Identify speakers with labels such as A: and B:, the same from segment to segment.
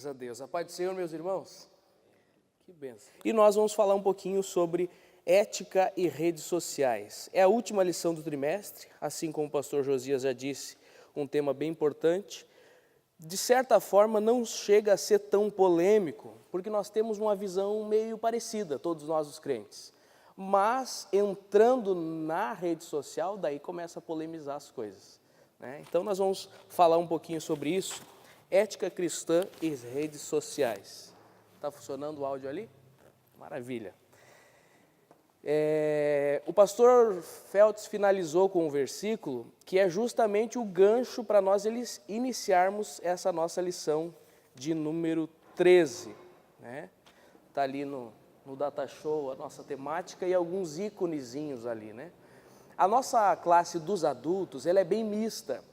A: Graças a Deus. A paz do Senhor, meus irmãos. Que bênção. E nós vamos falar um pouquinho sobre ética e redes sociais. É a última lição do trimestre, assim como o pastor Josias já disse, um tema bem importante. De certa forma, não chega a ser tão polêmico, porque nós temos uma visão meio parecida, todos nós os crentes. Mas, entrando na rede social, daí começa a polemizar as coisas, né? Então, nós vamos falar um pouquinho sobre isso. Ética cristã e redes sociais. Está funcionando o áudio ali? Maravilha. O pastor Feltz finalizou com um versículo que é justamente o gancho para nós iniciarmos essa nossa lição de número 13. Né? Está ali no Data Show a nossa temática e alguns íconezinhos ali. Né? A nossa classe dos adultos ela é bem mista.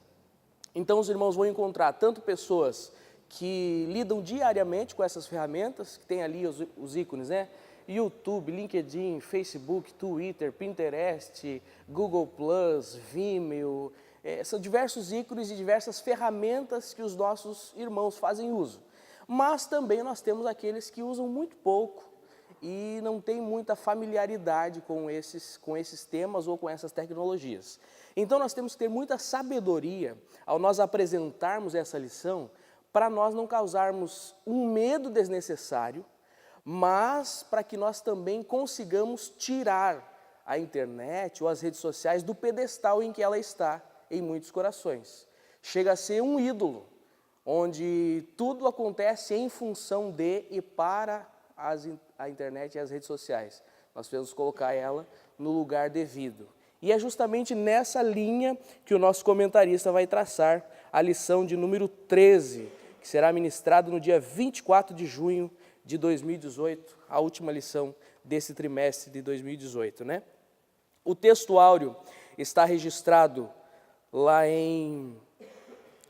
A: Então os irmãos vão encontrar tanto pessoas que lidam diariamente com essas ferramentas, que tem ali os ícones, né? YouTube, LinkedIn, Facebook, Twitter, Pinterest, Google+, Vimeo, são diversos ícones e diversas ferramentas que os nossos irmãos fazem uso. Mas também nós temos aqueles que usam muito pouco e não têm muita familiaridade com esses temas ou com essas tecnologias. Então nós temos que ter muita sabedoria ao nós apresentarmos essa lição para nós não causarmos um medo desnecessário, mas para que nós também consigamos tirar a internet ou as redes sociais do pedestal em que ela está em muitos corações. Chega a ser um ídolo, onde tudo acontece em função de e para a internet e as redes sociais. Nós precisamos colocar ela no lugar devido. E é justamente nessa linha que o nosso comentarista vai traçar a lição de número 13, que será ministrada no dia 24 de junho de 2018, a última lição desse trimestre de 2018, né? O texto áureo está registrado lá em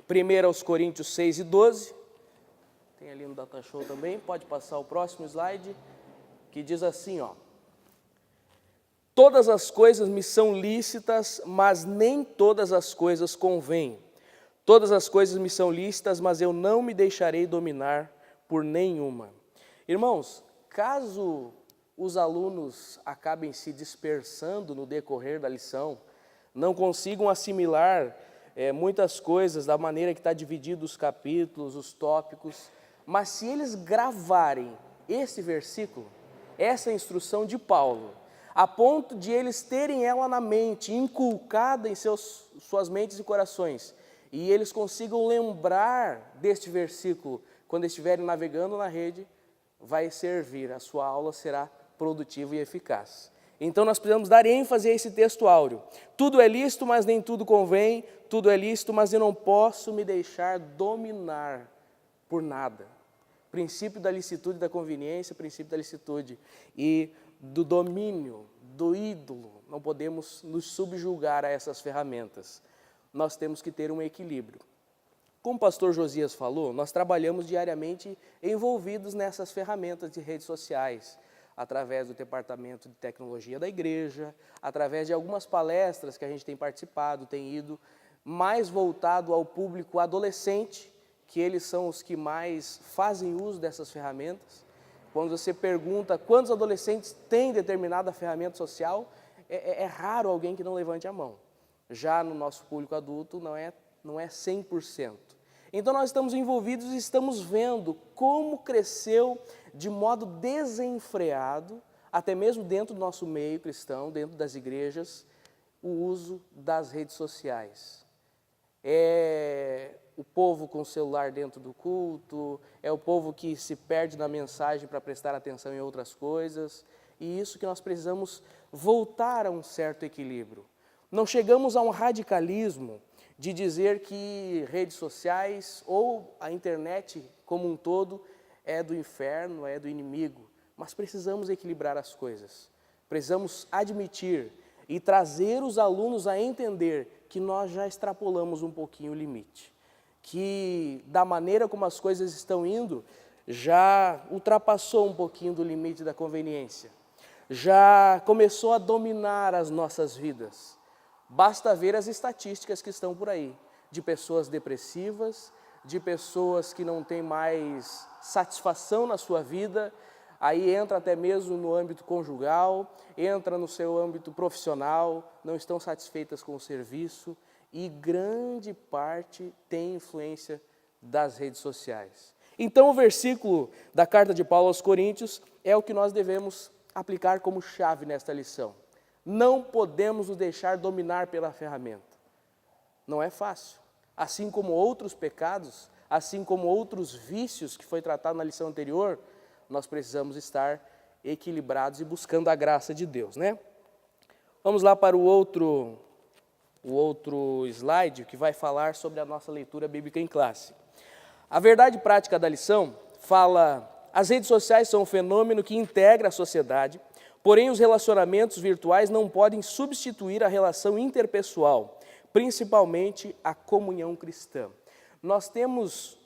A: 1 Coríntios 6 e 12, tem ali no Data Show também, pode passar o próximo slide, que diz assim, ó: todas as coisas me são lícitas, mas nem todas as coisas convêm. Todas as coisas me são lícitas, mas eu não me deixarei dominar por nenhuma. Irmãos, caso os alunos acabem se dispersando no decorrer da lição, não consigam assimilar muitas coisas da maneira que está dividido os capítulos, os tópicos, mas se eles gravarem esse versículo, essa instrução de Paulo, a ponto de eles terem ela na mente, inculcada em suas mentes e corações, e eles consigam lembrar deste versículo quando estiverem navegando na rede, vai servir, a sua aula será produtiva e eficaz. Então nós precisamos dar ênfase a esse texto áureo. Tudo é lícito, mas nem tudo convém. Tudo é lícito, mas eu não posso me deixar dominar por nada. Princípio da licitude e da conveniência, princípio da licitude e do domínio, do ídolo. Não podemos nos subjugar a essas ferramentas. Nós temos que ter um equilíbrio. Como o pastor Josias falou, nós trabalhamos diariamente envolvidos nessas ferramentas de redes sociais, através do departamento de tecnologia da igreja, através de algumas palestras que a gente tem participado, tem ido mais voltado ao público adolescente, que eles são os que mais fazem uso dessas ferramentas. Quando você pergunta quantos adolescentes têm determinada ferramenta social, é raro alguém que não levante a mão. Já no nosso público adulto não é 100%. Então nós estamos envolvidos e estamos vendo como cresceu de modo desenfreado, até mesmo dentro do nosso meio cristão, dentro das igrejas, o uso das redes sociais. É o povo com o celular dentro do culto, é o povo que se perde na mensagem para prestar atenção em outras coisas, e isso que nós precisamos voltar a um certo equilíbrio. Não chegamos a um radicalismo de dizer que redes sociais ou a internet como um todo é do inferno, é do inimigo, mas precisamos equilibrar as coisas. Precisamos admitir e trazer os alunos a entender que nós já extrapolamos um pouquinho o limite, que da maneira como as coisas estão indo, já ultrapassou um pouquinho do limite da conveniência, já começou a dominar as nossas vidas. Basta ver as estatísticas que estão por aí, de pessoas depressivas, de pessoas que não têm mais satisfação na sua vida, aí entra até mesmo no âmbito conjugal, entra no seu âmbito profissional, não estão satisfeitas com o serviço e grande parte tem influência das redes sociais. Então o versículo da carta de Paulo aos Coríntios é o que nós devemos aplicar como chave nesta lição. Não podemos nos deixar dominar pela ferramenta. Não é fácil. Assim como outros pecados, assim como outros vícios que foi tratado na lição anterior, nós precisamos estar equilibrados e buscando a graça de Deus, né? Vamos lá para o outro slide, que vai falar sobre a nossa leitura bíblica em classe. A verdade prática da lição fala: as redes sociais são um fenômeno que integra a sociedade, porém os relacionamentos virtuais não podem substituir a relação interpessoal, principalmente a comunhão cristã. Nós temos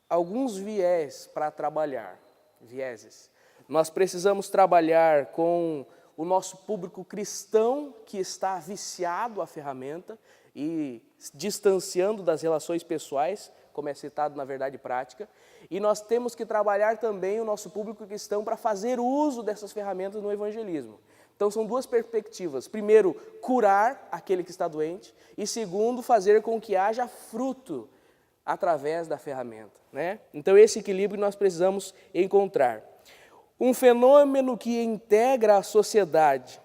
A: alguns vieses para trabalhar, vieses. Nós precisamos trabalhar com o nosso público cristão que está viciado à ferramenta e distanciando das relações pessoais, como é citado na verdade prática, e nós temos que trabalhar também o nosso público cristão para fazer uso dessas ferramentas no evangelismo. Então são duas perspectivas: primeiro, curar aquele que está doente, e segundo, fazer com que haja fruto através da ferramenta, né? Então esse equilíbrio nós precisamos encontrar. Um fenômeno que integra a sociedade.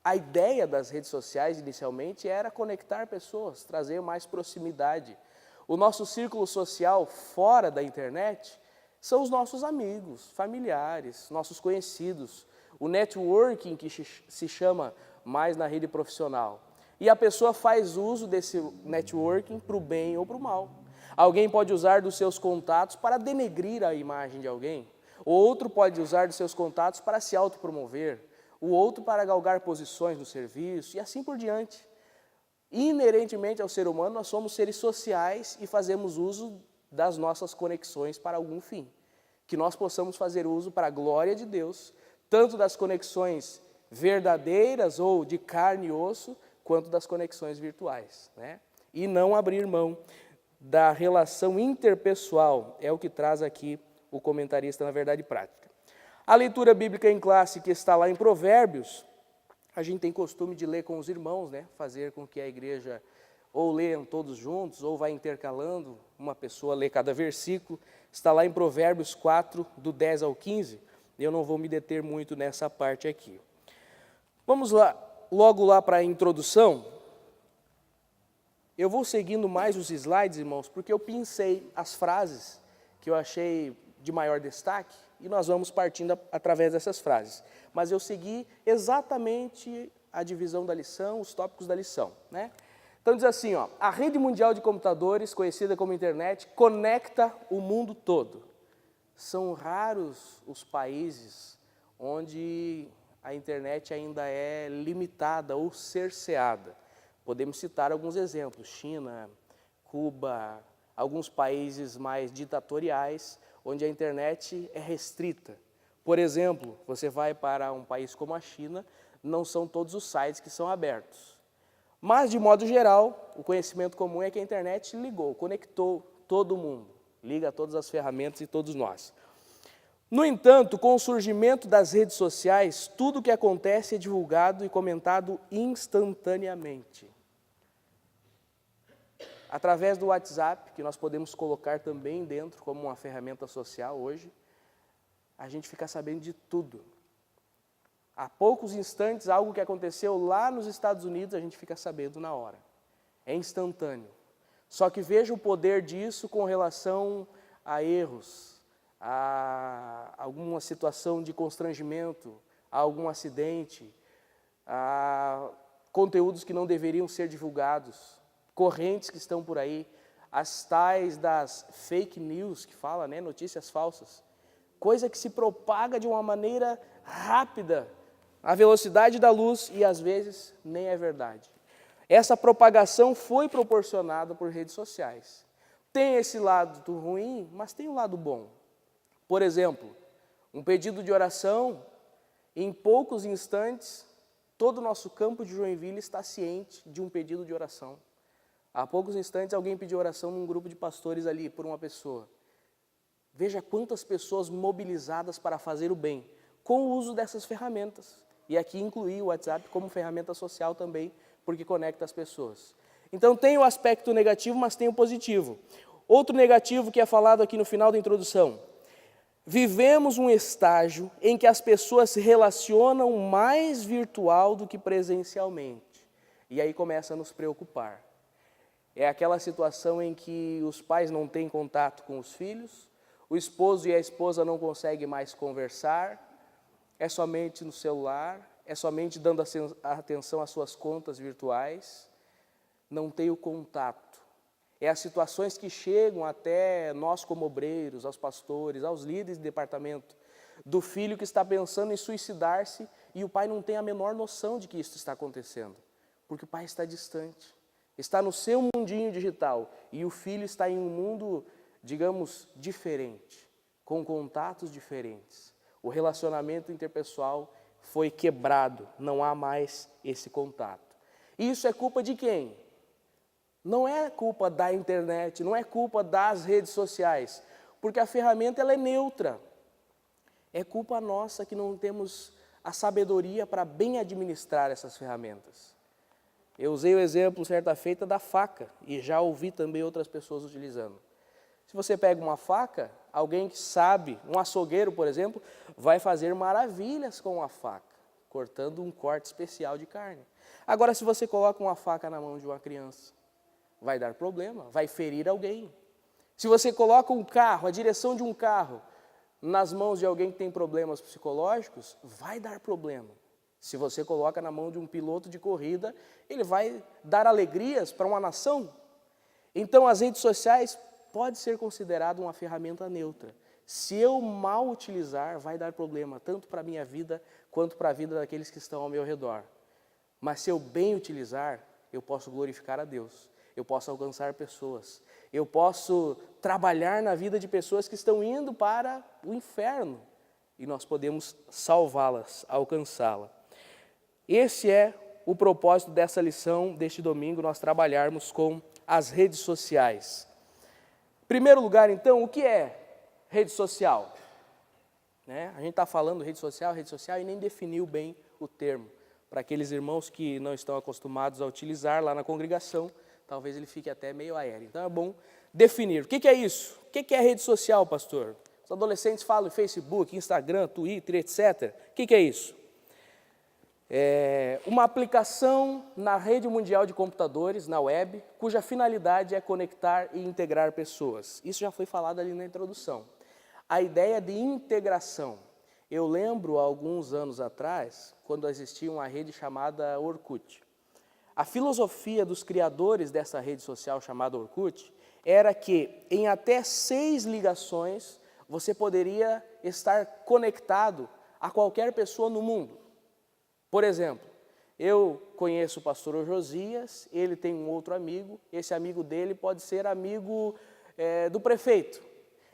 A: A ideia das redes sociais, inicialmente, era conectar pessoas, trazer mais proximidade. O nosso círculo social fora da internet são os nossos amigos, familiares, nossos conhecidos. O networking, que se chama mais na rede profissional. E a pessoa faz uso desse networking para o bem ou para o mal. Alguém pode usar dos seus contatos para denegrir a imagem de alguém. O outro pode usar dos seus contatos para se autopromover. O outro para galgar posições no serviço e assim por diante. Inerentemente ao ser humano, nós somos seres sociais e fazemos uso das nossas conexões para algum fim. Que nós possamos fazer uso para a glória de Deus, tanto das conexões verdadeiras ou de carne e osso, quanto das conexões virtuais, né? E não abrir mão da relação interpessoal, é o que traz aqui o comentarista na verdade prática. A leitura bíblica em classe, que está lá em Provérbios, a gente tem costume de ler com os irmãos, né? Fazer com que a igreja ou leiam todos juntos, ou vai intercalando, uma pessoa lê cada versículo. Está lá em Provérbios 4, do 10 ao 15, eu não vou me deter muito nessa parte aqui. Vamos lá, logo lá para a introdução. Eu vou seguindo mais os slides, irmãos, porque eu pincei as frases que eu achei de maior destaque, e nós vamos partindo através dessas frases. Mas eu segui exatamente a divisão da lição, os tópicos da lição, né? Então diz assim, ó: a rede mundial de computadores, conhecida como internet, conecta o mundo todo. São raros os países onde a internet ainda é limitada ou cerceada. Podemos citar alguns exemplos: China, Cuba, alguns países mais ditatoriais, onde a internet é restrita. Por exemplo, você vai para um país como a China, não são todos os sites que são abertos. Mas, de modo geral, o conhecimento comum é que a internet ligou, conectou todo mundo, liga a todas as ferramentas e todos nós. No entanto, com o surgimento das redes sociais, tudo o que acontece é divulgado e comentado instantaneamente. Através do WhatsApp, que nós podemos colocar também dentro como uma ferramenta social hoje, a gente fica sabendo de tudo. Há poucos instantes, algo que aconteceu lá nos Estados Unidos, a gente fica sabendo na hora. É instantâneo. Só que veja o poder disso com relação a erros, a alguma situação de constrangimento, a algum acidente, a conteúdos que não deveriam ser divulgados, correntes que estão por aí, as tais das fake news, que fala, né, notícias falsas, coisa que se propaga de uma maneira rápida, à velocidade da luz, e às vezes nem é verdade. Essa propagação foi proporcionada por redes sociais. Tem esse lado ruim, mas tem um lado bom. Por exemplo, um pedido de oração, em poucos instantes, todo o nosso campo de Joinville está ciente de um pedido de oração. Há poucos instantes alguém pediu oração num grupo de pastores ali, por uma pessoa. Veja quantas pessoas mobilizadas para fazer o bem, com o uso dessas ferramentas. E aqui incluí o WhatsApp como ferramenta social também, porque conecta as pessoas. Então tem o aspecto negativo, mas tem o positivo. Outro negativo que é falado aqui no final da introdução. Vivemos um estágio em que as pessoas se relacionam mais virtual do que presencialmente. E aí começa a nos preocupar. É aquela situação em que os pais não têm contato com os filhos, o esposo e a esposa não conseguem mais conversar, é somente no celular, é somente dando atenção às suas contas virtuais, não tem o contato. É as situações que chegam até nós como obreiros, aos pastores, aos líderes de departamento, do filho que está pensando em suicidar-se e o pai não tem a menor noção de que isso está acontecendo, porque o pai está distante. Está no seu mundinho digital e o filho está em um mundo, digamos, diferente, com contatos diferentes. O relacionamento interpessoal foi quebrado, não há mais esse contato. Isso é culpa de quem? Não é culpa da internet, não é culpa das redes sociais, porque a ferramenta ela é neutra. É culpa nossa que não temos a sabedoria para bem administrar essas ferramentas. Eu usei o exemplo, certa feita, da faca, e já ouvi também outras pessoas utilizando. Se você pega uma faca, alguém que sabe, um açougueiro, por exemplo, vai fazer maravilhas com a faca, cortando um corte especial de carne. Agora, se você coloca uma faca na mão de uma criança, vai dar problema, vai ferir alguém. Se você coloca um carro, a direção de um carro, nas mãos de alguém que tem problemas psicológicos, vai dar problema. Se você coloca na mão de um piloto de corrida, ele vai dar alegrias para uma nação. Então, as redes sociais pode ser considerado uma ferramenta neutra. Se eu mal utilizar, vai dar problema, tanto para a minha vida, quanto para a vida daqueles que estão ao meu redor. Mas se eu bem utilizar, eu posso glorificar a Deus, eu posso alcançar pessoas, eu posso trabalhar na vida de pessoas que estão indo para o inferno, e nós podemos salvá-las, alcançá-la. Esse é o propósito dessa lição, deste domingo, nós trabalharmos com as redes sociais. Em primeiro lugar, então, o que é rede social? A gente está falando rede social e nem definiu bem o termo. Para aqueles irmãos que não estão acostumados a utilizar lá na congregação, talvez ele fique até meio aéreo. Então é bom definir. O que é isso? O que é rede social, pastor? Os adolescentes falam em Facebook, Instagram, Twitter, etc. O que é isso? É uma aplicação na rede mundial de computadores, na web, cuja finalidade é conectar e integrar pessoas. Isso já foi falado ali na introdução. A ideia de integração. Eu lembro, há alguns anos atrás, quando existia uma rede chamada Orkut. A filosofia dos criadores dessa rede social chamada Orkut era que, em até 6 ligações, você poderia estar conectado a qualquer pessoa no mundo. Por exemplo, eu conheço o pastor Josias, ele tem um outro amigo, esse amigo dele pode ser amigo do prefeito.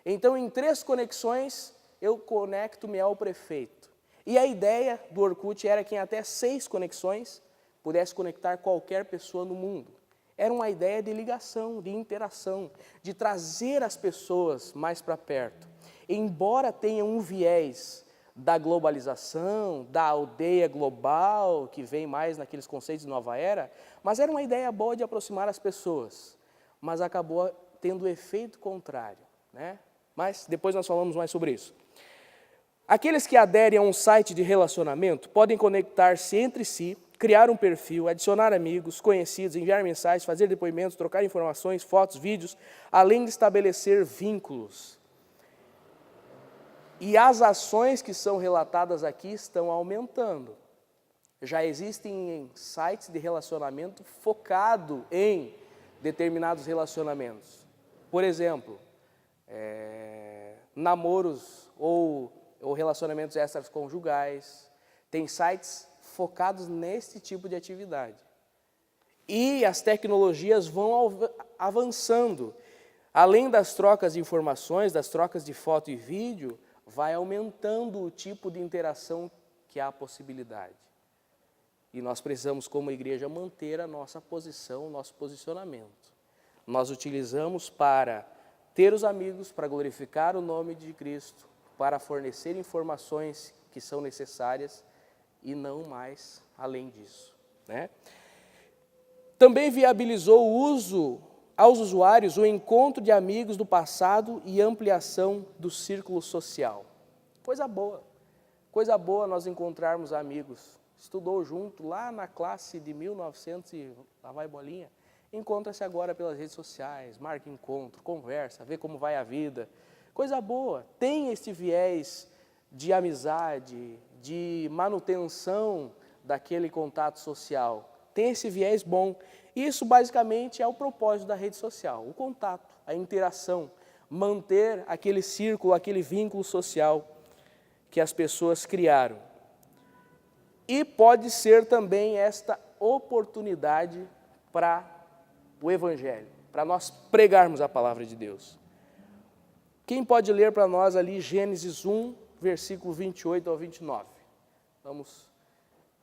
A: Então, em 3 conexões, eu conecto-me ao prefeito. E a ideia do Orkut era que em até 6 conexões, pudesse conectar qualquer pessoa no mundo. Era uma ideia de ligação, de interação, de trazer as pessoas mais para perto. Embora tenha um viés da globalização, da aldeia global, que vem mais naqueles conceitos de nova era, mas era uma ideia boa de aproximar as pessoas, mas acabou tendo o efeito contrário, Mas depois nós falamos mais sobre isso. Aqueles que aderem a um site de relacionamento podem conectar-se entre si, criar um perfil, adicionar amigos, conhecidos, enviar mensagens, fazer depoimentos, trocar informações, fotos, vídeos, além de estabelecer vínculos. E as ações que são relatadas aqui estão aumentando. Já existem sites de relacionamento focado em determinados relacionamentos. Por exemplo, namoros ou relacionamentos extraconjugais. Tem sites focados nesse tipo de atividade. E as tecnologias vão avançando. Além das trocas de informações, das trocas de foto e vídeo, vai aumentando o tipo de interação que há possibilidade. E nós precisamos, como igreja, manter a nossa posição, o nosso posicionamento. Nós utilizamos para ter os amigos, para glorificar o nome de Cristo, para fornecer informações que são necessárias e não mais além disso, né? Também viabilizou o uso aos usuários o encontro de amigos do passado e ampliação do círculo social. Coisa boa nós encontrarmos amigos. Estudou junto lá na classe de 1900 e lá vai bolinha, encontra-se agora pelas redes sociais, marca encontro, conversa, vê como vai a vida. Coisa boa, tem esse viés de amizade, de manutenção daquele contato social. Tem esse viés bom. Isso basicamente é o propósito da rede social, o contato, a interação, manter aquele círculo, aquele vínculo social que as pessoas criaram. E pode ser também esta oportunidade para o Evangelho, para nós pregarmos a palavra de Deus. Quem pode ler para nós ali Gênesis 1, versículo 28 ao 29? Vamos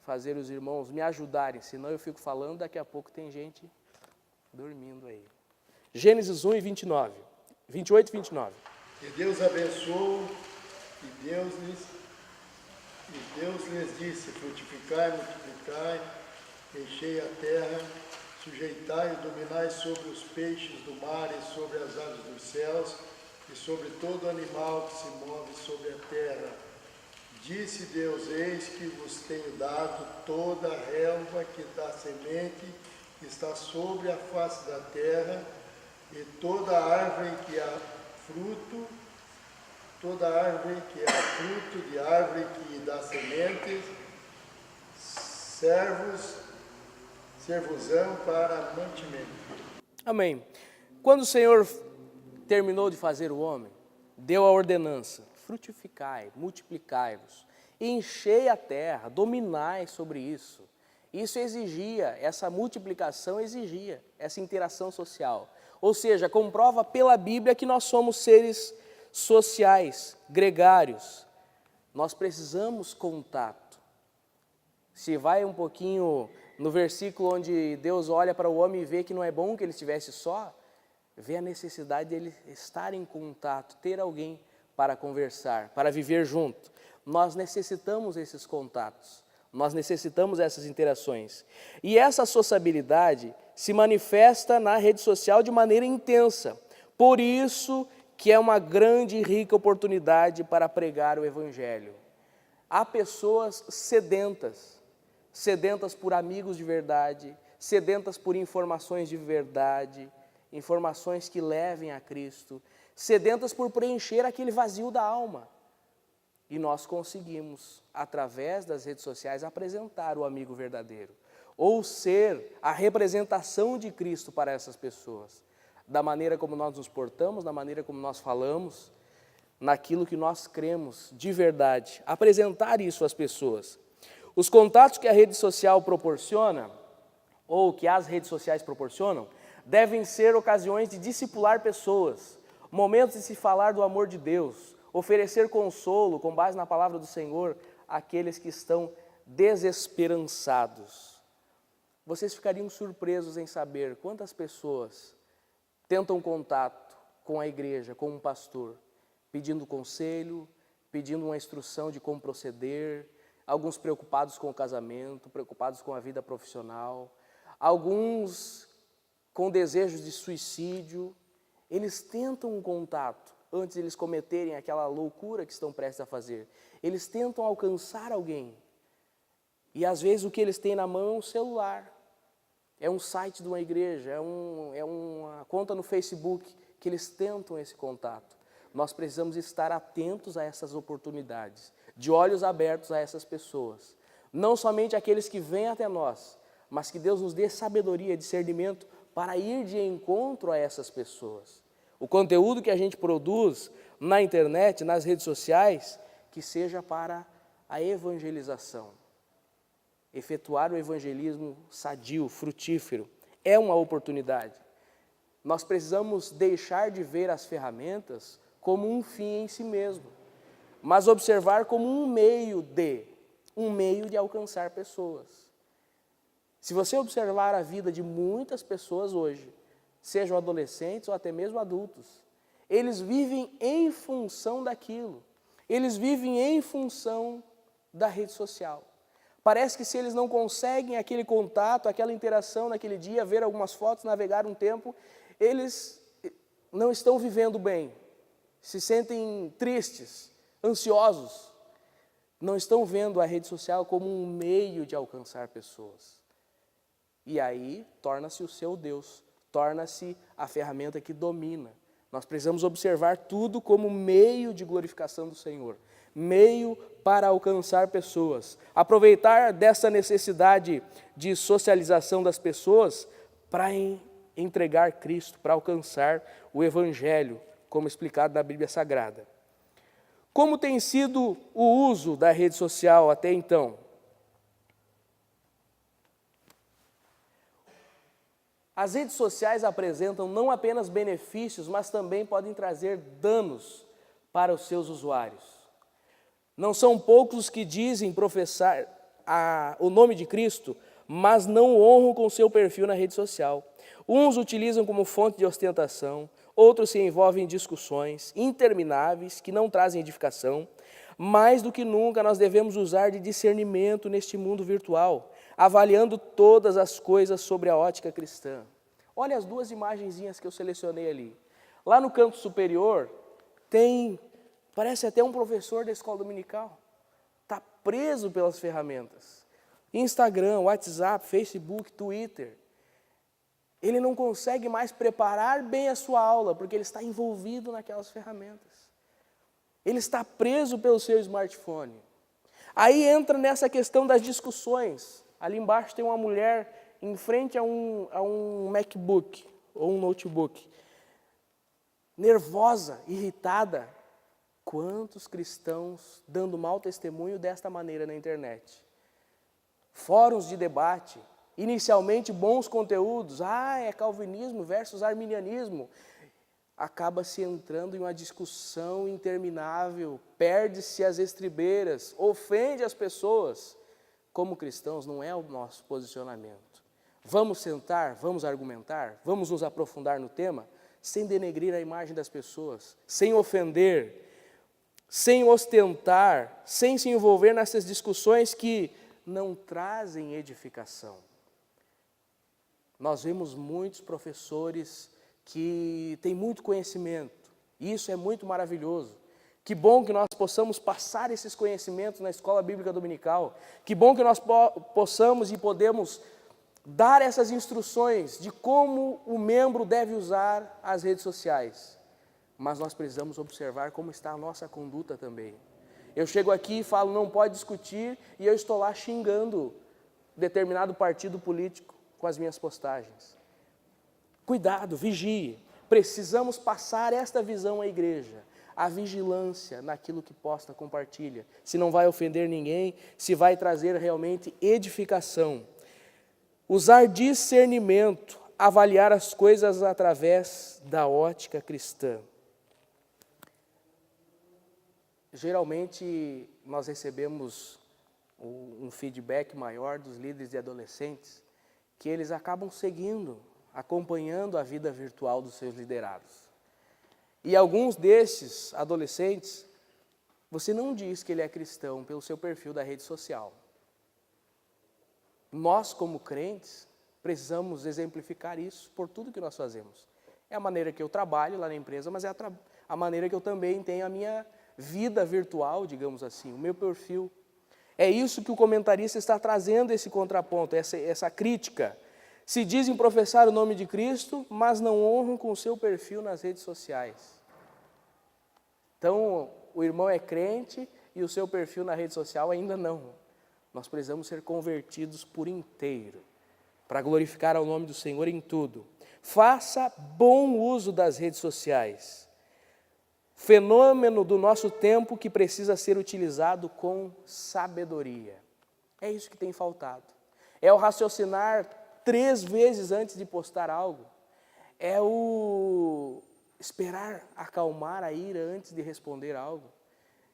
A: fazer os irmãos me ajudarem, senão eu fico falando, daqui a pouco tem gente dormindo aí. Gênesis 1 e 29, 28 e 29.
B: E Deus abençoou, e Deus lhes disse, frutificai, multiplicai, enchei a terra, sujeitai e dominai sobre os peixes do mar e sobre as aves dos céus e sobre todo animal que se move sobre a terra. Disse Deus, eis que vos tenho dado toda a relva que dá semente, que está sobre a face da terra, e toda árvore que há fruto, de árvore que dá semente, servos-ão para mantimento.
A: Amém. Quando o Senhor terminou de fazer o homem, deu a ordenança, frutificai, multiplicai-vos, enchei a terra, dominai sobre isso. Isso exigia, essa multiplicação exigia essa interação social. Ou seja, comprova pela Bíblia que nós somos seres sociais, gregários. Nós precisamos contato. Se vai um pouquinho no versículo onde Deus olha para o homem e vê que não é bom que ele estivesse só, vê a necessidade dele estar em contato, ter alguém para conversar, para viver junto. Nós necessitamos esses contatos, nós necessitamos essas interações. E essa sociabilidade se manifesta na rede social de maneira intensa. Por isso que é uma grande e rica oportunidade para pregar o Evangelho. Há pessoas sedentas por amigos de verdade, sedentas por informações de verdade, informações que levem a Cristo, sedentas por preencher aquele vazio da alma. E nós conseguimos, através das redes sociais, apresentar o amigo verdadeiro, ou ser a representação de Cristo para essas pessoas, da maneira como nós nos portamos, da maneira como nós falamos, naquilo que nós cremos de verdade, apresentar isso às pessoas. Os contatos que a rede social proporciona, ou que as redes sociais proporcionam, devem ser ocasiões de discipular pessoas, momentos de se falar do amor de Deus, oferecer consolo com base na palavra do Senhor àqueles que estão desesperançados. Vocês ficariam surpresos em saber quantas pessoas tentam contato com a igreja, com um pastor, pedindo conselho, pedindo uma instrução de como proceder, alguns preocupados com o casamento, preocupados com a vida profissional, alguns com desejos de suicídio. Eles tentam um contato antes de eles cometerem aquela loucura que estão prestes a fazer. Eles tentam alcançar alguém. E às vezes o que eles têm na mão é um celular, é um site de uma igreja, é uma conta no Facebook, que eles tentam esse contato. Nós precisamos estar atentos a essas oportunidades, de olhos abertos a essas pessoas. Não somente aqueles que vêm até nós, mas que Deus nos dê sabedoria, discernimento para ir de encontro a essas pessoas. O conteúdo que a gente produz na internet, nas redes sociais, que seja para a evangelização. Efetuar o evangelismo sadio, frutífero, é uma oportunidade. Nós precisamos deixar de ver as ferramentas como um fim em si mesmo, mas observar como um meio de alcançar pessoas. Se você observar a vida de muitas pessoas hoje, sejam adolescentes ou até mesmo adultos, eles vivem em função daquilo. Eles vivem em função da rede social. Parece que se eles não conseguem aquele contato, aquela interação naquele dia, ver algumas fotos, navegar um tempo, eles não estão vivendo bem. Se sentem tristes, ansiosos. Não estão vendo a rede social como um meio de alcançar pessoas. E aí torna-se o seu Deus, torna-se a ferramenta que domina. Nós precisamos observar tudo como meio de glorificação do Senhor, meio para alcançar pessoas. Aproveitar dessa necessidade de socialização das pessoas para entregar Cristo, para alcançar o Evangelho, como explicado na Bíblia Sagrada. Como tem sido o uso da rede social até então? As redes sociais apresentam não apenas benefícios, mas também podem trazer danos para os seus usuários. Não são poucos os que dizem professar o nome de Cristo, mas não o honram com seu perfil na rede social. Uns utilizam como fonte de ostentação, outros se envolvem em discussões intermináveis que não trazem edificação. Mais do que nunca, nós devemos usar de discernimento neste mundo virtual, avaliando todas as coisas sobre a ótica cristã. Olha as duas imagenzinhas que eu selecionei ali. Lá no canto superior, parece até um professor da escola dominical. Está preso pelas ferramentas. Instagram, WhatsApp, Facebook, Twitter. Ele não consegue mais preparar bem a sua aula, porque ele está envolvido naquelas ferramentas. Ele está preso pelo seu smartphone. Aí entra nessa questão das discussões. Ali embaixo tem uma mulher em frente a um MacBook ou um notebook. Nervosa, irritada. Quantos cristãos dando mau testemunho desta maneira na internet? Fóruns de debate, inicialmente bons conteúdos. É calvinismo versus arminianismo. Acaba-se entrando em uma discussão interminável, perde-se as estribeiras, ofende as pessoas. Como cristãos, não é o nosso posicionamento. Vamos sentar, vamos argumentar, vamos nos aprofundar no tema, sem denegrir a imagem das pessoas, sem ofender, sem ostentar, sem se envolver nessas discussões que não trazem edificação. Nós vemos muitos professores que têm muito conhecimento, e isso é muito maravilhoso. Que bom que nós possamos passar esses conhecimentos na escola bíblica dominical, que bom que nós possamos e podemos dar essas instruções de como o membro deve usar as redes sociais. Mas nós precisamos observar como está a nossa conduta também. Eu chego aqui e falo, não pode discutir, e eu estou lá xingando determinado partido político com as minhas postagens. Cuidado, vigie. Precisamos passar esta visão à igreja. A vigilância naquilo que posta, compartilha. Se não vai ofender ninguém, se vai trazer realmente edificação. Usar discernimento, avaliar as coisas através da ótica cristã. Geralmente, nós recebemos um feedback maior dos líderes de adolescentes, que eles acabam seguindo, acompanhando a vida virtual dos seus liderados. E alguns desses adolescentes, você não diz que ele é cristão pelo seu perfil da rede social. Nós, como crentes, precisamos exemplificar isso por tudo que nós fazemos. É a maneira que eu trabalho lá na empresa, mas é a maneira que eu também tenho a minha vida virtual, digamos assim, o meu perfil. É isso que o comentarista está trazendo, esse contraponto, essa crítica. Se dizem professar o nome de Cristo, mas não honram com o seu perfil nas redes sociais. Então, o irmão é crente e o seu perfil na rede social ainda não. Nós precisamos ser convertidos por inteiro, para glorificar ao nome do Senhor em tudo. Faça bom uso das redes sociais. Fenômeno do nosso tempo que precisa ser utilizado com sabedoria. É isso que tem faltado. É o raciocinar 3 vezes antes de postar algo. É o esperar acalmar a ira antes de responder algo.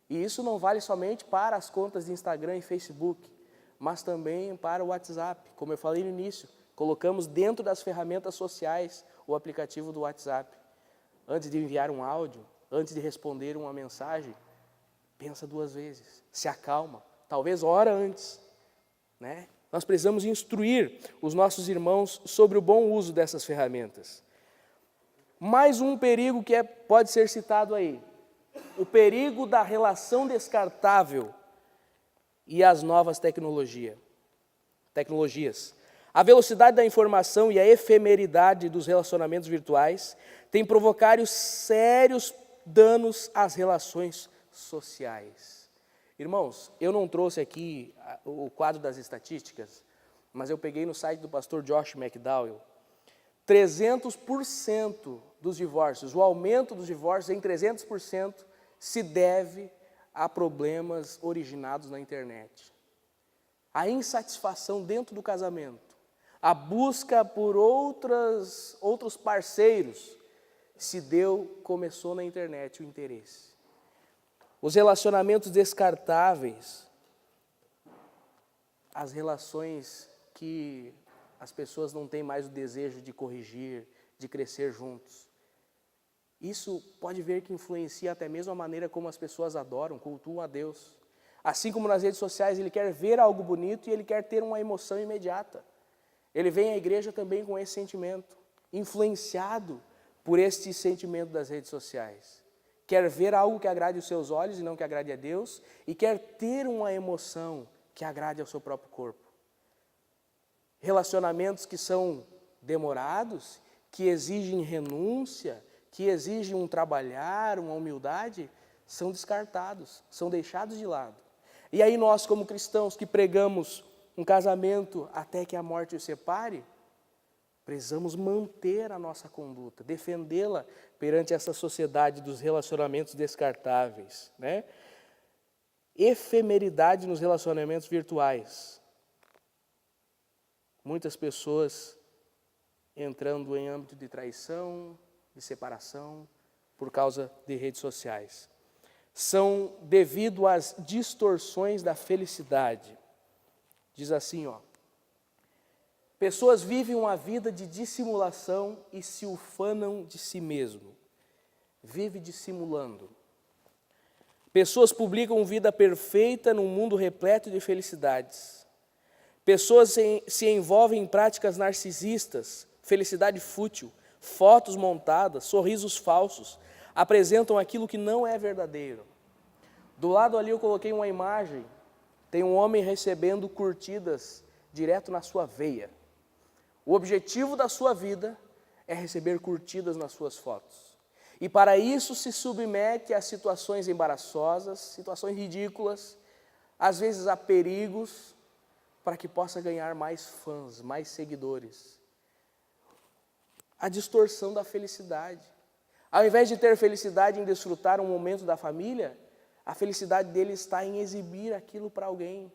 A: E isso não vale somente para as contas de Instagram e Facebook, mas também para o WhatsApp. Como eu falei no início, colocamos dentro das ferramentas sociais o aplicativo do WhatsApp. Antes de enviar um áudio, antes de responder uma mensagem, pensa 2 vezes, se acalma, talvez ora antes, né? Nós precisamos instruir os nossos irmãos sobre o bom uso dessas ferramentas. Mais um perigo que pode ser citado aí, o perigo da relação descartável e as novas tecnologias. A velocidade da informação e a efemeridade dos relacionamentos virtuais têm provocado sérios danos às relações sociais. Irmãos, eu não trouxe aqui o quadro das estatísticas, mas eu peguei no site do pastor Josh McDowell. 300% dos divórcios, o aumento dos divórcios em 300% se deve a problemas originados na internet. A insatisfação dentro do casamento, a busca por outros parceiros, começou na internet o interesse. Os relacionamentos descartáveis, as relações que as pessoas não têm mais o desejo de corrigir, de crescer juntos. Isso pode ver que influencia até mesmo a maneira como as pessoas adoram, cultuam a Deus. Assim como nas redes sociais, ele quer ver algo bonito e ele quer ter uma emoção imediata. Ele vem à igreja também com esse sentimento, influenciado por este sentimento das redes sociais. Quer ver algo que agrade os seus olhos e não que agrade a Deus, e quer ter uma emoção que agrade ao seu próprio corpo. Relacionamentos que são demorados, que exigem renúncia, que exigem um trabalhar, uma humildade, são descartados, são deixados de lado. E aí nós, como cristãos que pregamos um casamento até que a morte os separe, precisamos manter a nossa conduta, defendê-la perante essa sociedade dos relacionamentos descartáveis, né? Efemeridade nos relacionamentos virtuais. Muitas pessoas entrando em âmbito de traição, de separação, por causa de redes sociais. São devido às distorções da felicidade. Diz assim, pessoas vivem uma vida de dissimulação e se ufanam de si mesmo. Vive dissimulando. Pessoas publicam vida perfeita num mundo repleto de felicidades. Pessoas se envolvem em práticas narcisistas, felicidade fútil, fotos montadas, sorrisos falsos, apresentam aquilo que não é verdadeiro. Do lado ali eu coloquei uma imagem, tem um homem recebendo curtidas direto na sua veia. O objetivo da sua vida é receber curtidas nas suas fotos. E para isso se submete a situações embaraçosas, situações ridículas, às vezes a perigos, para que possa ganhar mais fãs, mais seguidores. A distorção da felicidade. Ao invés de ter felicidade em desfrutar um momento da família, a felicidade dele está em exibir aquilo para alguém.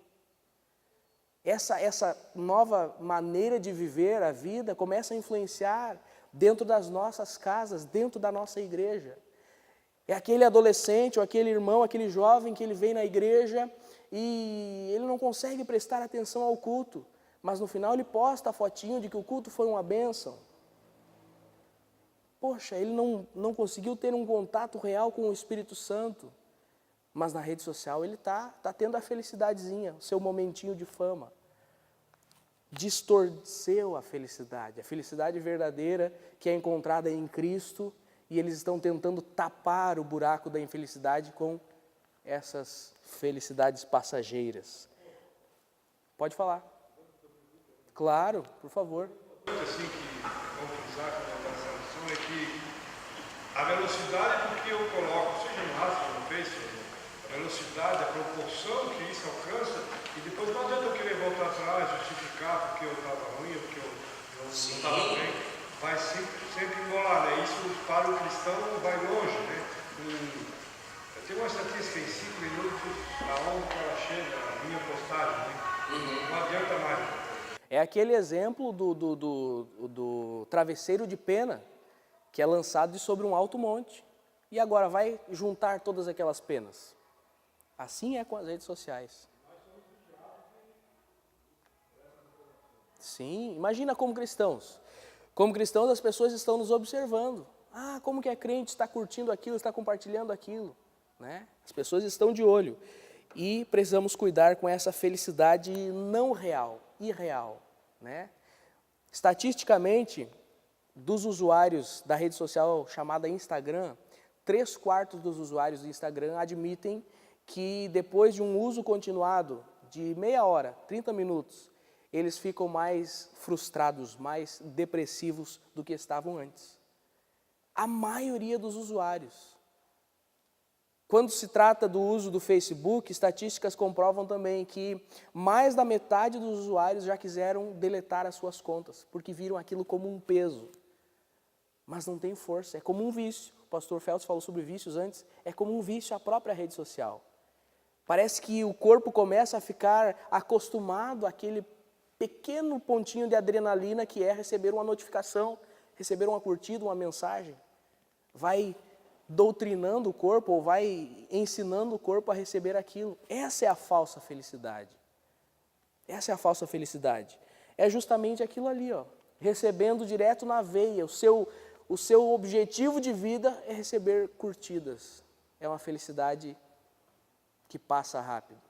A: Essa nova maneira de viver a vida começa a influenciar dentro das nossas casas, dentro da nossa igreja. É aquele adolescente ou aquele irmão, aquele jovem que ele vem na igreja e ele não consegue prestar atenção ao culto, mas no final ele posta a fotinho de que o culto foi uma bênção. Poxa, ele não conseguiu ter um contato real com o Espírito Santo, mas na rede social ele está tendo a felicidadezinha, o seu momentinho de fama. Distorceu a felicidade verdadeira que é encontrada em Cristo, e eles estão tentando tapar o buraco da infelicidade com essas felicidades passageiras. Pode falar. Claro, por favor.
C: Assim que vamos usar com essa lição é que a velocidade do que eu coloco, seja no WhatsApp, no Facebook, a velocidade, a proporção que isso alcança, e depois não adianta eu querer voltar atrás, justificar porque eu estava ruim, porque eu não estava bem, vai sempre embolar, né? Isso para o cristão vai longe, né? Tem uma estatística, em 5 minutos, aonde o cara chega, a minha postagem, né? Não adianta mais.
A: É aquele exemplo do travesseiro de pena, que é lançado de sobre um alto monte, e agora vai juntar todas aquelas penas. Assim é com as redes sociais. Sim, imagina como cristãos. Como cristãos, as pessoas estão nos observando. Ah, como que é crente, está curtindo aquilo, está compartilhando aquilo, né? As pessoas estão de olho. E precisamos cuidar com essa felicidade não real, irreal, né? Estatisticamente, dos usuários da rede social chamada Instagram, 3/4 dos usuários do Instagram admitem que depois de um uso continuado de meia hora, 30 minutos, eles ficam mais frustrados, mais depressivos do que estavam antes. A maioria dos usuários. Quando se trata do uso do Facebook, estatísticas comprovam também que mais da metade dos usuários já quiseram deletar as suas contas, porque viram aquilo como um peso. Mas não tem força, é como um vício. O pastor Felps falou sobre vícios antes, é como um vício a própria rede social. Parece que o corpo começa a ficar acostumado àquele pequeno pontinho de adrenalina que é receber uma notificação, receber uma curtida, uma mensagem. Vai doutrinando o corpo ou vai ensinando o corpo a receber aquilo. Essa é a falsa felicidade. Essa é a falsa felicidade. É justamente aquilo ali, ó, recebendo direto na veia. O seu objetivo de vida é receber curtidas. É uma felicidade que passa rápido.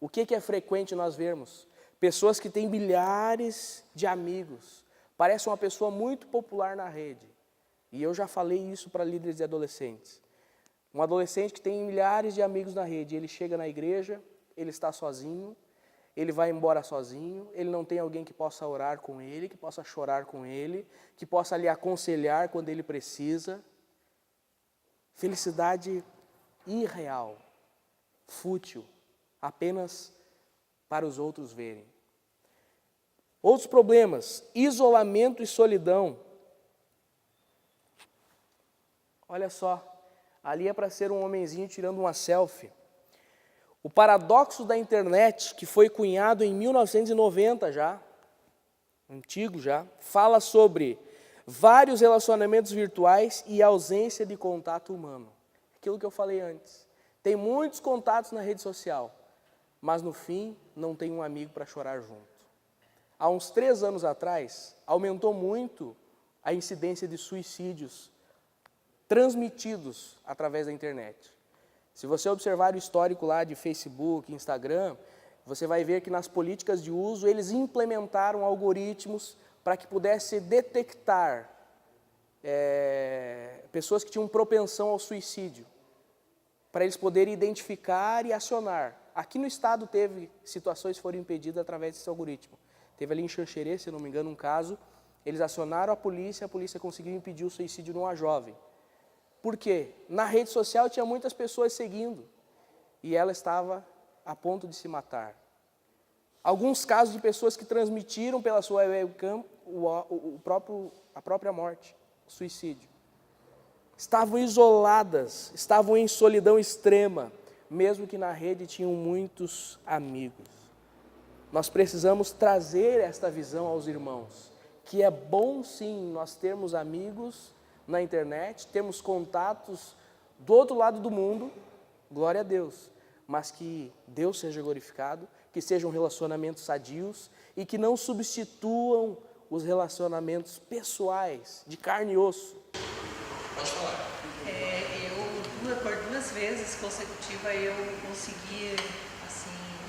A: O que é frequente nós vermos? Pessoas que têm milhares de amigos. Parece uma pessoa muito popular na rede. E eu já falei isso para líderes de adolescentes. Um adolescente que tem milhares de amigos na rede, ele chega na igreja, ele está sozinho, ele vai embora sozinho, ele não tem alguém que possa orar com ele, que possa chorar com ele, que possa lhe aconselhar quando ele precisa. Felicidade irreal, fútil, apenas para os outros verem. Outros problemas, isolamento e solidão. Olha só, ali é para ser um homenzinho tirando uma selfie. O paradoxo da internet, que foi cunhado em 1990 já, antigo já, fala sobre vários relacionamentos virtuais e ausência de contato humano. Aquilo que eu falei antes. Tem muitos contatos na rede social, mas no fim não tem um amigo para chorar junto. Há uns 3 anos atrás, aumentou muito a incidência de suicídios transmitidos através da internet. Se você observar o histórico lá de Facebook, Instagram, você vai ver que nas políticas de uso eles implementaram algoritmos para que pudesse detectar pessoas que tinham propensão ao suicídio, para eles poderem identificar e acionar. Aqui no estado teve situações que foram impedidas através desse algoritmo. Teve ali em Xanxerê, se não me engano, um caso, eles acionaram a polícia conseguiu impedir o suicídio de uma jovem. Por quê? Na rede social tinha muitas pessoas seguindo e ela estava a ponto de se matar. Alguns casos de pessoas que transmitiram pela sua webcam a própria morte, o suicídio. Estavam isoladas, estavam em solidão extrema, mesmo que na rede tinham muitos amigos. Nós precisamos trazer esta visão aos irmãos, que é bom sim nós termos amigos na internet, temos contatos do outro lado do mundo, glória a Deus, mas que Deus seja glorificado, que sejam relacionamentos sadios e que não substituam os relacionamentos pessoais, de carne e osso.
D: Pode falar. Por 2 vezes consecutivas eu consegui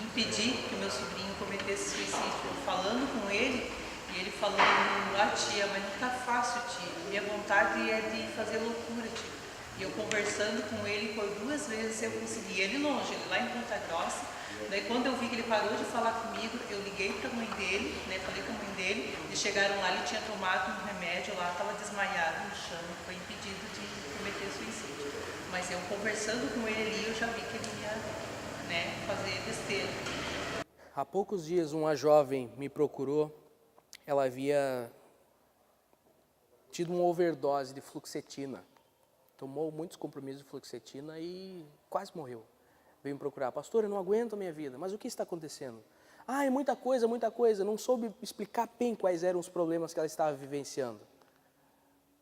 D: impedir que o meu sobrinho cometesse suicídio, falando com ele. E ele falou, tia, mas não está fácil, tia. Minha vontade é de fazer loucura, tia. E eu conversando com ele por 2 vezes eu consegui. Ele longe, ele lá em Ponta Grossa. Daí quando eu vi que ele parou de falar comigo, eu liguei para a mãe dele, falei com a mãe dele. Eles chegaram lá, ele tinha tomado um remédio lá, estava desmaiado no chão, foi impedido de cometer suicídio. Mas eu conversando com ele ali, eu já vi que ele ia fazer besteira.
A: Há poucos dias uma jovem me procurou. Ela havia tido uma overdose de fluoxetina. Tomou muitos comprimidos de fluoxetina e quase morreu. Veio me procurar. Pastor, eu não aguento a minha vida. Mas o que está acontecendo? É muita coisa, muita coisa. Não soube explicar bem quais eram os problemas que ela estava vivenciando.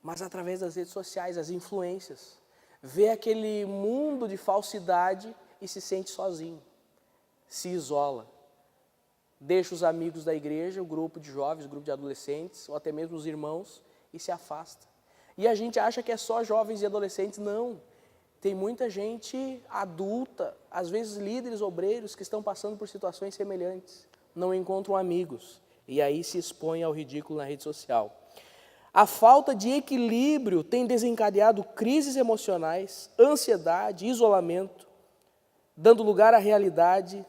A: Mas através das redes sociais, as influências. Vê aquele mundo de falsidade e se sente sozinho. Se isola. deixa os amigos da igreja, o grupo de jovens, o grupo de adolescentes, ou até mesmo os irmãos, e se afasta. E a gente acha que é só jovens e adolescentes. Não. Tem muita gente adulta, às vezes líderes, obreiros, que estão passando por situações semelhantes. Não encontram amigos. E aí se expõem ao ridículo na rede social. A falta de equilíbrio tem desencadeado crises emocionais, ansiedade, isolamento, dando lugar à realidade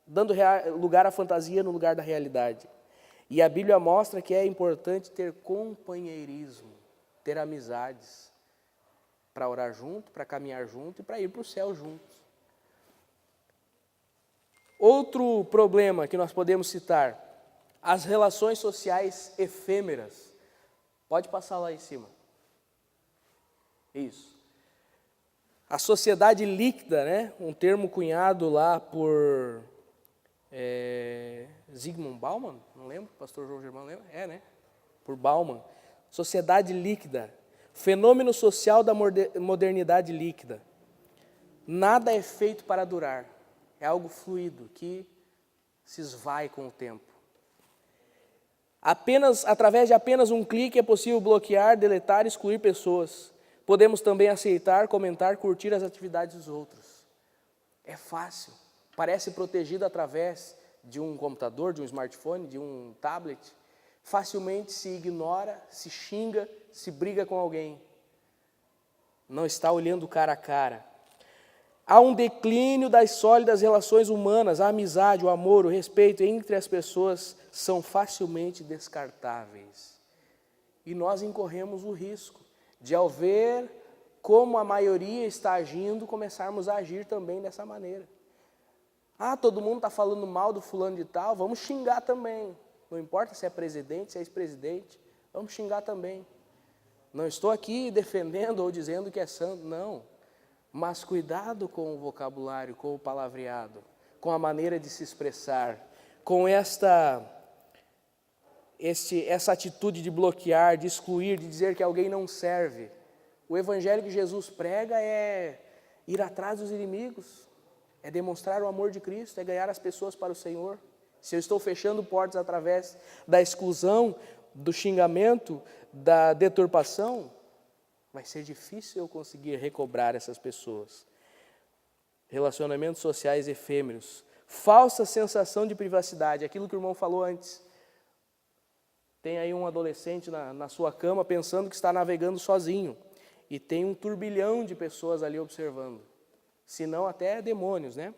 A: dando lugar à fantasia no lugar da realidade. E a Bíblia mostra que é importante ter companheirismo, ter amizades, para orar junto, para caminhar junto e para ir para o céu juntos. Outro problema que nós podemos citar, as relações sociais efêmeras. Pode passar lá em cima. Isso. A sociedade líquida, né? Um termo cunhado lá por Zygmunt Bauman, não lembro, pastor João Germão lembra? Né? Por Bauman. Sociedade líquida. Fenômeno social da modernidade líquida. Nada é feito para durar. É algo fluido, que se esvai com o tempo. Através de apenas um clique é possível bloquear, deletar e excluir pessoas. Podemos também aceitar, comentar, curtir as atividades dos outros. É fácil. Parece protegido através de um computador, de um smartphone, de um tablet. Facilmente se ignora, se xinga, se briga com alguém. Não está olhando cara a cara. Há um declínio das sólidas relações humanas, a amizade, o amor, o respeito entre as pessoas são facilmente descartáveis. E nós incorremos o risco de, ao ver como a maioria está agindo, começarmos a agir também dessa maneira. Todo mundo está falando mal do fulano de tal, vamos xingar também. Não importa se é presidente, se é ex-presidente, vamos xingar também. Não estou aqui defendendo ou dizendo que é santo, não. Mas cuidado com o vocabulário, com o palavreado, com a maneira de se expressar, com essa atitude de bloquear, de excluir, de dizer que alguém não serve. O evangelho que Jesus prega é ir atrás dos inimigos, é demonstrar o amor de Cristo, é ganhar as pessoas para o Senhor. Se eu estou fechando portas através da exclusão, do xingamento, da deturpação, vai ser difícil eu conseguir recobrar essas pessoas. Relacionamentos sociais efêmeros. Falsa sensação de privacidade, aquilo que o irmão falou antes. Tem aí um adolescente na sua cama pensando que está navegando sozinho. E tem um turbilhão de pessoas ali observando. Se não até demônios, né?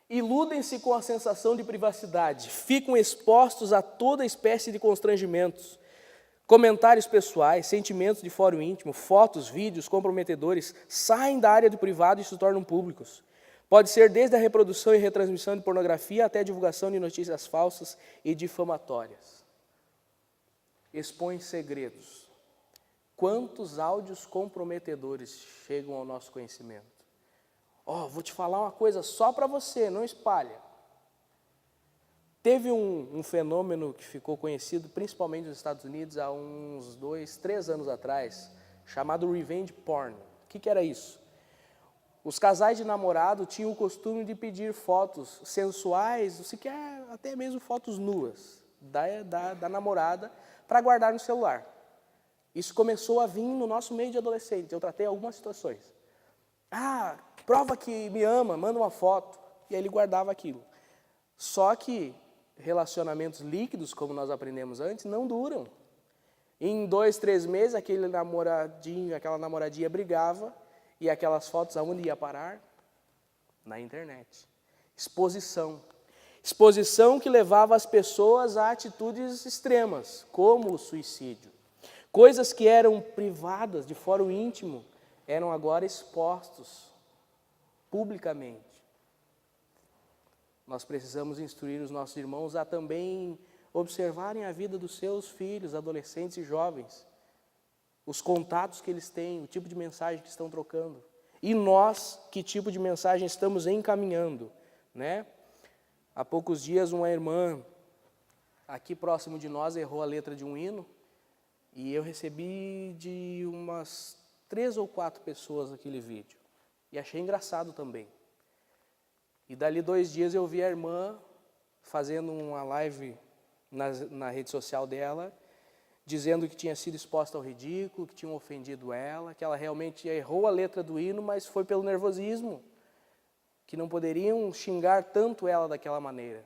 A: Iludem-se com a sensação de privacidade. Ficam expostos a toda espécie de constrangimentos. Comentários pessoais, sentimentos de fórum íntimo, fotos, vídeos comprometedores saem da área do privado e se tornam públicos. Pode ser desde a reprodução e retransmissão de pornografia até a divulgação de notícias falsas e difamatórias. Expõe segredos. Quantos áudios comprometedores chegam ao nosso conhecimento? Vou te falar uma coisa só para você, não espalha. Teve um fenômeno que ficou conhecido, principalmente nos Estados Unidos, há uns 2, 3 anos atrás, chamado revenge porn. O que era isso? Os casais de namorado tinham o costume de pedir fotos sensuais, sequer até mesmo fotos nuas da namorada, para guardar no celular. Isso começou a vir no nosso meio de adolescentes. Eu tratei algumas situações. Prova que me ama, manda uma foto. E aí ele guardava aquilo. Só que relacionamentos líquidos, como nós aprendemos antes, não duram. Em 2, 3 meses, aquele namoradinho, aquela namoradinha brigava, e aquelas fotos aonde ia parar? Na internet. Exposição. Exposição que levava as pessoas a atitudes extremas, como o suicídio. Coisas que eram privadas, de fórum íntimo, eram agora expostos publicamente. Nós precisamos instruir os nossos irmãos a também observarem a vida dos seus filhos, adolescentes e jovens, os contatos que eles têm, o tipo de mensagem que estão trocando. E nós, que tipo de mensagem estamos encaminhando, né? Há poucos dias, uma irmã aqui próximo de nós errou a letra de um hino e eu recebi de umas 3 ou 4 pessoas aquele vídeo. E achei engraçado também. E dali 2 dias eu vi a irmã fazendo uma live na rede social dela, dizendo que tinha sido exposta ao ridículo, que tinham ofendido ela, que ela realmente errou a letra do hino, mas foi pelo nervosismo, que não poderiam xingar tanto ela daquela maneira.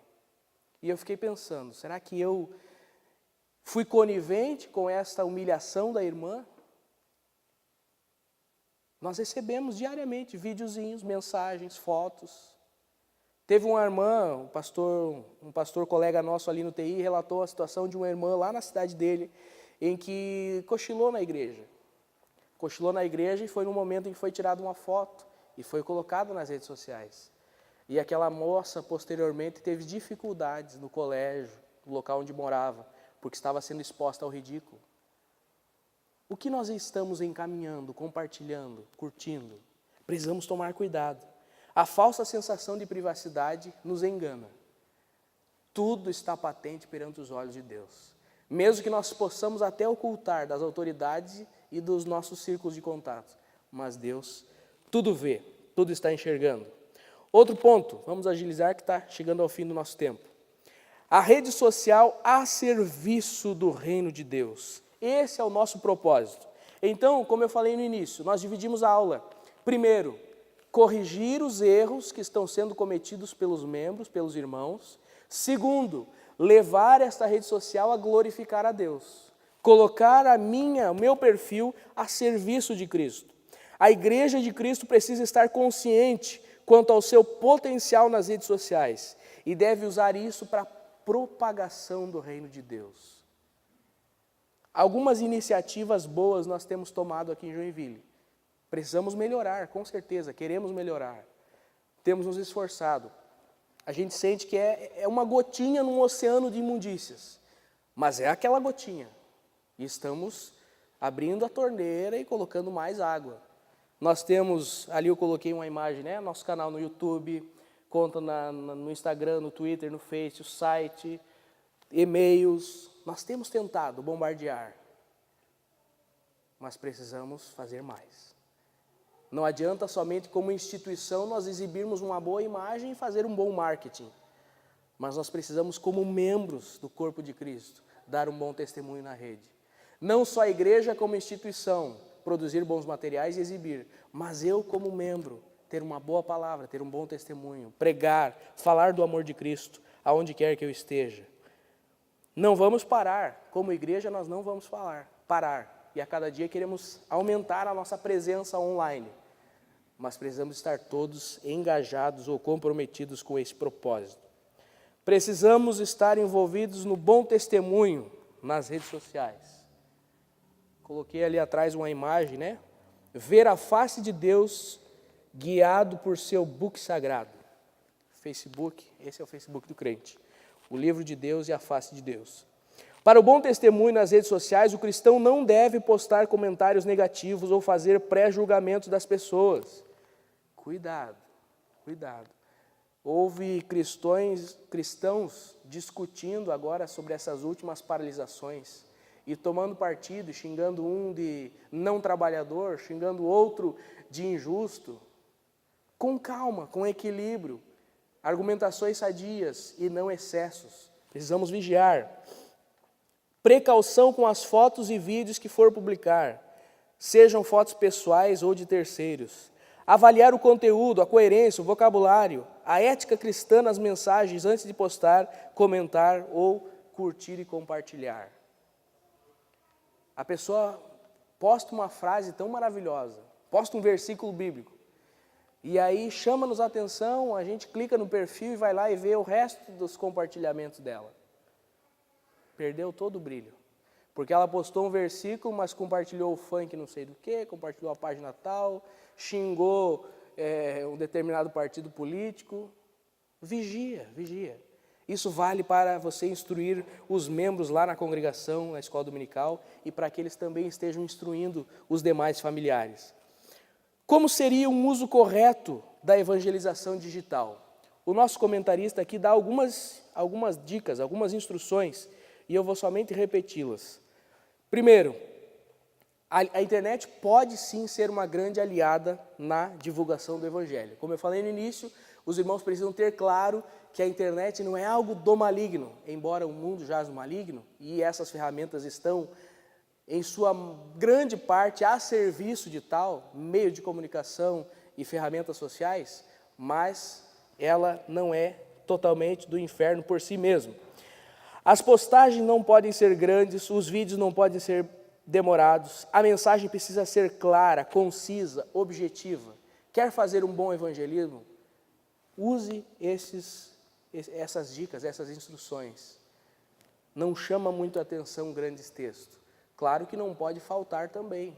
A: E eu fiquei pensando, será que eu fui conivente com esta humilhação da irmã? Nós recebemos diariamente videozinhos, mensagens, fotos. Teve uma irmã, um pastor colega nosso ali no TI, relatou a situação de uma irmã lá na cidade dele, em que cochilou na igreja. Cochilou na igreja e foi no momento em que foi tirada uma foto e foi colocada nas redes sociais. E aquela moça, posteriormente, teve dificuldades no colégio, no local onde morava, porque estava sendo exposta ao ridículo. O que nós estamos encaminhando, compartilhando, curtindo? Precisamos tomar cuidado. A falsa sensação de privacidade nos engana. Tudo está patente perante os olhos de Deus. Mesmo que nós possamos até ocultar das autoridades e dos nossos círculos de contato. Mas Deus tudo vê, tudo está enxergando. Outro ponto, vamos agilizar que está chegando ao fim do nosso tempo. A rede social a serviço do reino de Deus. Esse é o nosso propósito. Então, como eu falei no início, nós dividimos a aula. Primeiro, corrigir os erros que estão sendo cometidos pelos membros, pelos irmãos. Segundo, levar esta rede social a glorificar a Deus. Colocar o meu perfil a serviço de Cristo. A igreja de Cristo precisa estar consciente quanto ao seu potencial nas redes sociais e deve usar isso para a propagação do reino de Deus. Algumas iniciativas boas nós temos tomado aqui em Joinville. Precisamos melhorar, com certeza, queremos melhorar. Temos nos esforçado. A gente sente que é uma gotinha num oceano de imundícias, mas é aquela gotinha. E estamos abrindo a torneira e colocando mais água. Nós temos, ali eu coloquei uma imagem, né? Nosso canal no YouTube, conta no Instagram, no Twitter, no Face, o site, e-mails. Nós temos tentado bombardear, mas precisamos fazer mais. Não adianta somente como instituição nós exibirmos uma boa imagem e fazer um bom marketing, mas nós precisamos como membros do corpo de Cristo dar um bom testemunho na rede. Não só a igreja como instituição produzir bons materiais e exibir, mas eu como membro ter uma boa palavra, ter um bom testemunho, pregar, falar do amor de Cristo aonde quer que eu esteja. Não vamos parar, como igreja nós não vamos parar. E a cada dia queremos aumentar a nossa presença online. Mas precisamos estar todos engajados ou comprometidos com esse propósito. Precisamos estar envolvidos no bom testemunho nas redes sociais. Coloquei ali atrás uma imagem, né? Ver a face de Deus guiado por seu book sagrado. Facebook, esse é o Facebook do crente. O livro de Deus e a face de Deus. Para o bom testemunho nas redes sociais, o cristão não deve postar comentários negativos ou fazer pré-julgamentos das pessoas. Cuidado, cuidado. Houve cristãos discutindo agora sobre essas últimas paralisações e tomando partido, xingando um de não trabalhador, xingando outro de injusto. Com calma, com equilíbrio. Argumentações sadias e não excessos. Precisamos vigiar. Precaução com as fotos e vídeos que for publicar, sejam fotos pessoais ou de terceiros. Avaliar o conteúdo, a coerência, o vocabulário, a ética cristã nas mensagens antes de postar, comentar ou curtir e compartilhar. A pessoa posta uma frase tão maravilhosa, posta um versículo bíblico, e aí chama-nos a atenção, a gente clica no perfil e vai lá e vê o resto dos compartilhamentos dela. Perdeu todo o brilho. Porque ela postou um versículo, mas compartilhou o funk não sei do que, compartilhou a página tal, xingou um determinado partido político. Vigia, vigia. Isso vale para você instruir os membros lá na congregação, na escola dominical, e para que eles também estejam instruindo os demais familiares. Como seria um uso correto da evangelização digital? O nosso comentarista aqui dá algumas dicas, algumas instruções, e eu vou somente repeti-las. Primeiro, a internet pode sim ser uma grande aliada na divulgação do Evangelho. Como eu falei no início, os irmãos precisam ter claro que a internet não é algo do maligno, embora o mundo jaz no maligno, e essas ferramentas estão, em sua grande parte, a serviço de tal meio de comunicação e ferramentas sociais, mas ela não é totalmente do inferno por si mesmo. As postagens não podem ser grandes, os vídeos não podem ser demorados, a mensagem precisa ser clara, concisa, objetiva. Quer fazer um bom evangelismo? Use essas dicas, essas instruções. Não chama muito a atenção grandes textos. Claro que não pode faltar também,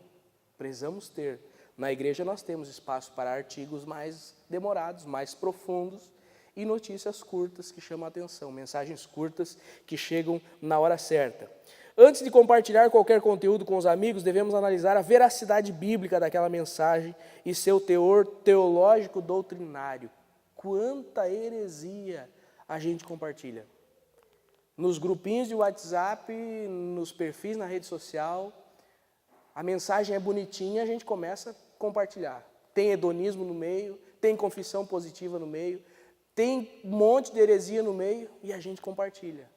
A: precisamos ter. Na igreja nós temos espaço para artigos mais demorados, mais profundos, e notícias curtas que chamam a atenção, mensagens curtas que chegam na hora certa. Antes de compartilhar qualquer conteúdo com os amigos, devemos analisar a veracidade bíblica daquela mensagem e seu teor teológico doutrinário. Quanta heresia a gente compartilha. Nos grupinhos de WhatsApp, nos perfis na rede social, a mensagem é bonitinha, a gente começa a compartilhar. Tem hedonismo no meio, tem confissão positiva no meio, tem um monte de heresia no meio e a gente compartilha.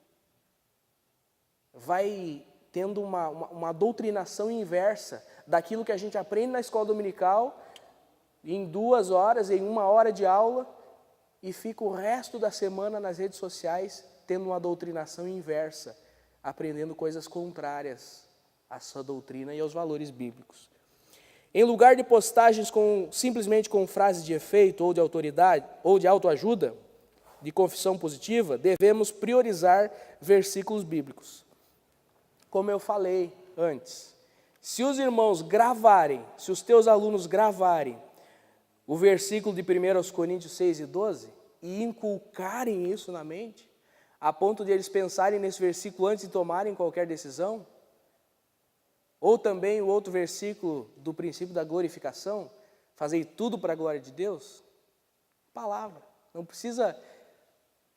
A: Vai tendo uma doutrinação inversa daquilo que a gente aprende na escola dominical, em 2 horas, em 1 hora de aula, e fica o resto da semana nas redes sociais tendo uma doutrinação inversa, aprendendo coisas contrárias à sua doutrina e aos valores bíblicos. Em lugar de postagens simplesmente com frases de efeito ou de autoridade, ou de autoajuda, de confissão positiva, devemos priorizar versículos bíblicos. Como eu falei antes, se os irmãos gravarem, se os teus alunos gravarem o versículo de 1 Coríntios 6 e 12 e inculcarem isso na mente, a ponto de eles pensarem nesse versículo antes de tomarem qualquer decisão, ou também o outro versículo do princípio da glorificação, fazer tudo para a glória de Deus, palavra, não precisa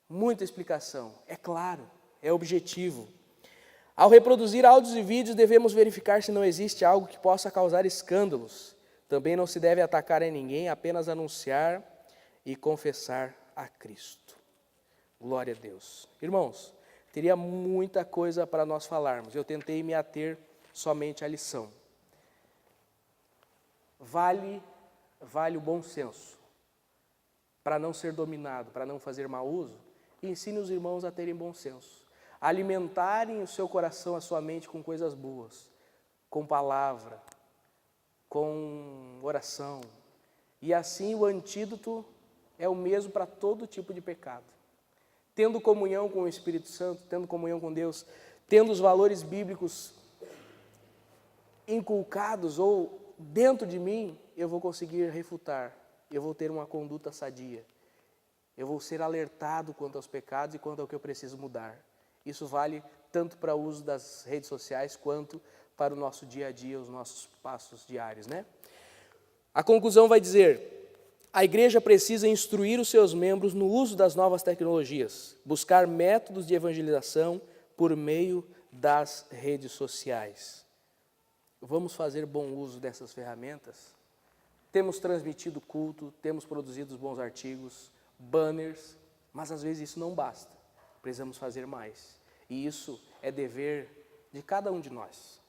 A: muita explicação, é claro, é objetivo. Ao reproduzir áudios e vídeos, devemos verificar se não existe algo que possa causar escândalos. Também não se deve atacar a ninguém, apenas anunciar e confessar a Cristo. Glória a Deus. Irmãos, teria muita coisa para nós falarmos. Eu tentei me ater somente à lição. Vale o bom senso. Para não ser dominado, para não fazer mau uso, ensine os irmãos a terem bom senso. Alimentarem o seu coração, a sua mente com coisas boas, com palavra, com oração. E assim o antídoto é o mesmo para todo tipo de pecado. Tendo comunhão com o Espírito Santo, tendo comunhão com Deus, tendo os valores bíblicos inculcados ou dentro de mim, eu vou conseguir refutar, eu vou ter uma conduta sadia, eu vou ser alertado quanto aos pecados e quanto ao que eu preciso mudar. Isso vale tanto para o uso das redes sociais quanto para o nosso dia a dia, os nossos passos diários, né? A conclusão vai dizer: a igreja precisa instruir os seus membros no uso das novas tecnologias, buscar métodos de evangelização por meio das redes sociais. Vamos fazer bom uso dessas ferramentas? Temos transmitido culto, temos produzido bons artigos, banners, mas às vezes isso não basta. Precisamos fazer mais. E isso é dever de cada um de nós.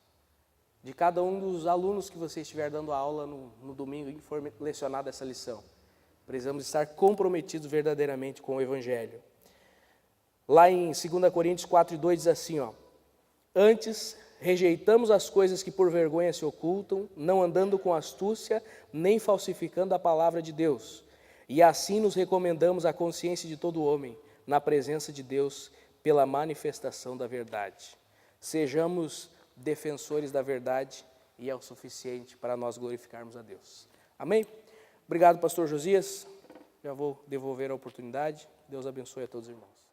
A: De cada um dos alunos que você estiver dando aula no domingo em que for lecionada essa lição. Precisamos estar comprometidos verdadeiramente com o Evangelho. Lá em 2 Coríntios 4:2 diz assim, antes rejeitamos as coisas que por vergonha se ocultam, não andando com astúcia, nem falsificando a palavra de Deus. E assim nos recomendamos à consciência de todo homem, na presença de Deus, pela manifestação da verdade. Sejamos defensores da verdade e é o suficiente para nós glorificarmos a Deus. Amém? Obrigado, pastor Josias. Já vou devolver a oportunidade. Deus abençoe a todos os irmãos.